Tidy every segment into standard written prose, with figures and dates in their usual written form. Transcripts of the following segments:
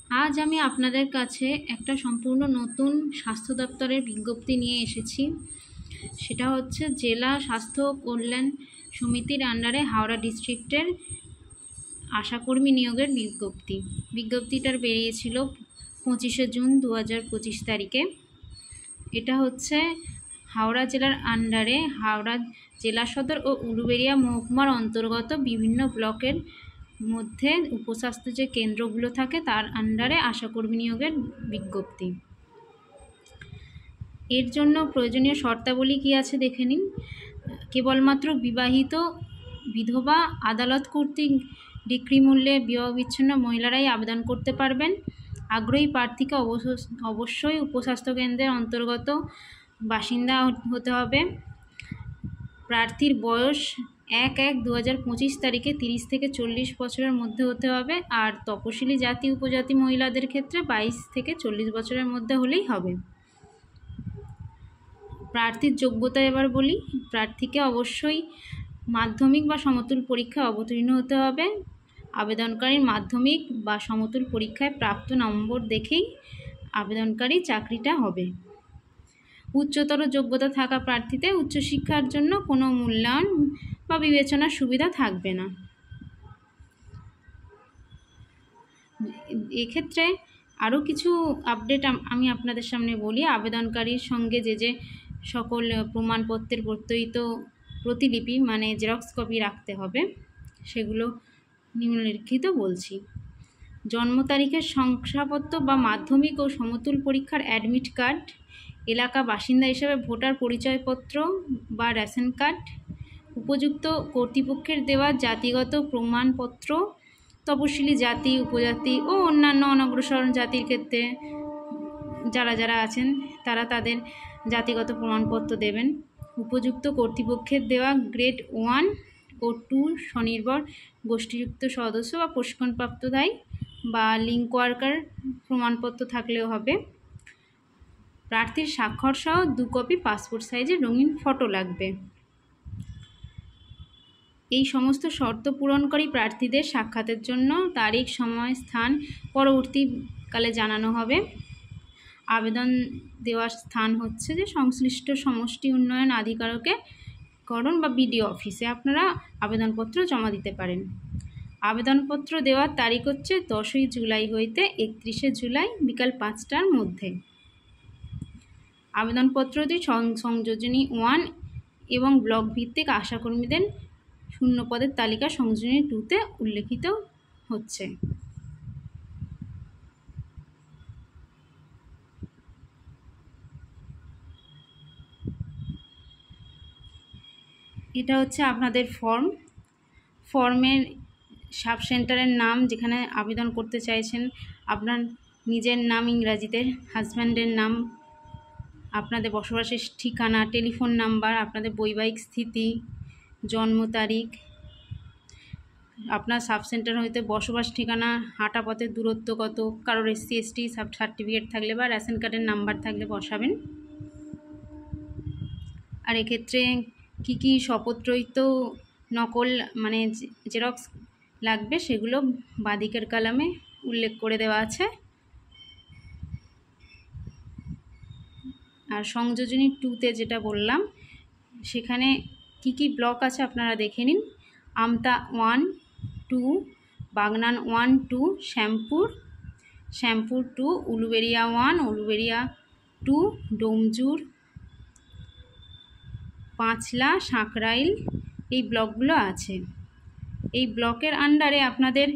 আজ আমি আপনাদের কাছে একটা সম্পূর্ণ নতুন স্বাস্থ্য দপ্তরের বিজ্ঞপ্তি নিয়ে এসেছি। সেটা হচ্ছে জেলা স্বাস্থ্য কল্যাণ সমিতির আন্ডারে হাওড়া ডিস্ট্রিক্টের আশাকর্মী নিয়োগের বিজ্ঞপ্তিটার বেরিয়েছিল 25শে জুন 2025 তারিখে। এটা হচ্ছে হাওড়া জেলার আন্ডারে হাওড়া জেলা সদর ও উলুবেড়িয়া মহকুমার অন্তর্গত বিভিন্ন ব্লকের মধ্যে উপস্বাস্থ্য যে কেন্দ্রগুলো থাকে তার আন্ডারে আশাকর্মী নিয়োগের বিজ্ঞপ্তি। এর জন্য প্রয়োজনীয় শর্তাবলী কী আছে দেখে নিন। কেবলমাত্র বিবাহিত, বিধবা, আদালত কর্তৃক ডিক্রি মূল্যে বিবাহ বিচ্ছিন্ন মহিলারাই আবেদন করতে পারবেন। আগ্রহী প্রার্থীকে অবশ্যই উপস্বাস্থ্য কেন্দ্রের অন্তর্গত বাসিন্দা হতে হবে। প্রার্থীর বয়স 1/1/2025 তারিখে 30 থেকে 40 বছরের মধ্যে হতে হবে। আর তপশিলি জাতি উপজাতি মহিলাদের ক্ষেত্রে 22 থেকে 40 বছরের মধ্যে হলেই হবে। প্রার্থীর যোগ্যতা এবার বলি। প্রার্থীকে অবশ্যই মাধ্যমিক বা সমতুল পরীক্ষায় অবতীর্ণ হতে হবে। আবেদনকারীর মাধ্যমিক বা সমতুল পরীক্ষায় প্রাপ্ত নম্বর দেখেই আবেদনকারী চাকরিটা হবে। উচ্চতর যোগ্যতা থাকা প্রার্থীতে উচ্চশিক্ষার জন্য কোনো মূল্যায়ন বা বিবেচনার সুবিধা থাকবে না। এক্ষেত্রে আরও কিছু আপডেট আমি আপনাদের সামনে বলি। আবেদনকারীর সঙ্গে যে সকল প্রমাণপত্রের প্রত্যয়িত প্রতিলিপি মানে জেরক্স কপি রাখতে হবে সেগুলো নিম্নলিখিত বলছি। জন্ম তারিখের শংসাপত্র বা মাধ্যমিক ও সমতুল পরীক্ষার অ্যাডমিট কার্ড, এলাকা বাসিন্দা হিসেবে ভোটার পরিচয়পত্র বা রেশন কার্ড, উপযুক্ত কর্তৃপক্ষের দেওয়া জাতিগত প্রমাণপত্র, তপশিলি জাতি উপজাতি ও অন্যান্য অনগ্রসর জাতির ক্ষেত্রে যারা আছেন তারা তাদের জাতিগত প্রমাণপত্র দেবেন। উপযুক্ত কর্তৃপক্ষের দেওয়া গ্রেড 1 ও 2 স্বনির্ভর গোষ্ঠীযুক্ত সদস্য বা প্রশিক্ষণপ্রাপ্ত দায়ী বা লিঙ্ক ওয়ার্কার প্রমাণপত্র থাকলেও হবে। প্রার্থীর স্বাক্ষর সহ 2 কপি পাসপোর্ট সাইজের রঙিন ফটো লাগবে। এই সমস্ত শর্ত পূরণকারী প্রার্থীদের সাক্ষাতের জন্য তারিখ, সময়, স্থান পরবর্তীকালে জানানো হবে। আবেদন দেওয়ার স্থান হচ্ছে যে সংশ্লিষ্ট সমষ্টি উন্নয়ন আধিকারিকের বা বিডিও অফিসে আপনারা আবেদনপত্র জমা দিতে পারেন। আবেদনপত্র দেওয়ার তারিখ হচ্ছে 10ই জুলাই হইতে 31শে জুলাই বিকাল 5টার মধ্যে। আবেদনপত্রটি সংযোজনী 1 এবং ব্লক ভিত্তিক আশাকর্মীদের শূন্য পদের তালিকা সংযোজনী 2-তে উল্লেখিত হচ্ছে। এটা হচ্ছে আপনাদের ফর্মের সাব সেন্টারের নাম যেখানে আবেদন করতে চাইছেন, আপনার নিজের নাম ইংরাজিতে, হাজব্যান্ডের নাম, আপনাদের বসবাসের ঠিকানা, টেলিফোন নাম্বার, আপনাদের বৈবাহিক স্থিতি, জন্ম তারিখ, আপনার সাব সেন্টার হইতে বসবাস ঠিকানা, হাঁটা পথের দূরত্ব কত, কারোর SC ST সার্টিফিকেট থাকলে বা রেশন কার্ডের নাম্বার থাকলে বসাবেন। আর এক্ষেত্রে কী কী শপথরহিত নকল মানে জেরক্স লাগবে সেগুলো বাঁদিকের কলামে উল্লেখ করে দেওয়া আছে। আর সংযোজনী 2-তে যেটা বললাম সেখানে কি কি ব্লক আছে আপনারা দেখে নিন। আমতা 1, 2, বাগনান 1, 2, শ্যামপুর 2, উলুবেড়িয়া 1, উলুবেড়িয়া 2, ডোমজুর, পাঁচলা, সাঁকরাইল এই ব্লকগুলো আছে। এই ব্লকের আন্ডারে আপনাদের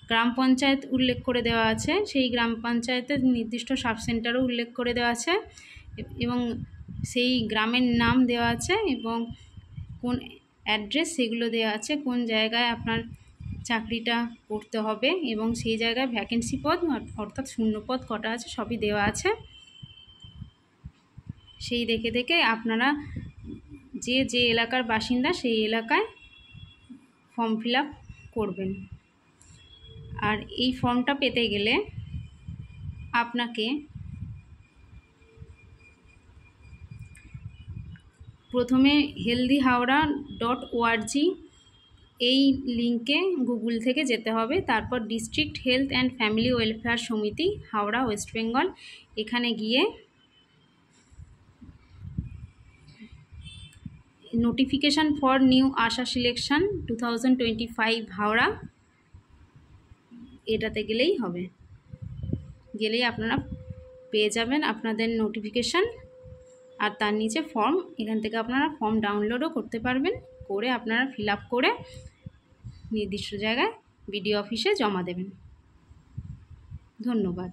গ্রাম পঞ্চায়েত উল্লেখ করে দেওয়া আছে, সেই গ্রাম পঞ্চায়েতের নির্দিষ্ট সাব সেন্টারও উল্লেখ করে দেওয়া আছে এবং সেই গ্রামের নাম দেওয়া আছে এবং কোন অ্যাড্রেস সেগুলো দেওয়া আছে, কোন জায়গায় আপনার চাকরিটা করতে হবে এবং সেই জায়গায় ভ্যাকেন্সি পদ অর্থাৎ শূন্য পদ কটা আছে সবই দেওয়া আছে। সেই দেখে আপনারা যে এলাকার বাসিন্দা সেই এলাকায় ফর্ম ফিল আপ করবেন। আর এই ফর্মটা পেতে গেলে আপনাকে প্রথমে healthyhaura.org এই লিঙ্কে গুগল থেকে যেতে হবে, তারপর district health and family welfare সমিতি, হাওড়া, ওয়েস্ট বেঙ্গল, এখানে গিয়ে notification for new Asha selection 2025 Howrah, এটাতে গেলেই হবে। গেলেই আপনারা পেয়ে যাবেন আপনাদের নোটিফিকেশান, আর তার নিচে ফর্ম, এখান থেকে আপনারা ফর্ম ডাউনলোডও করতে পারবেন, করে আপনারা ফিল আপ করে নির্দিষ্ট জায়গায় বিডিও অফিসে জমা দেবেন। ধন্যবাদ।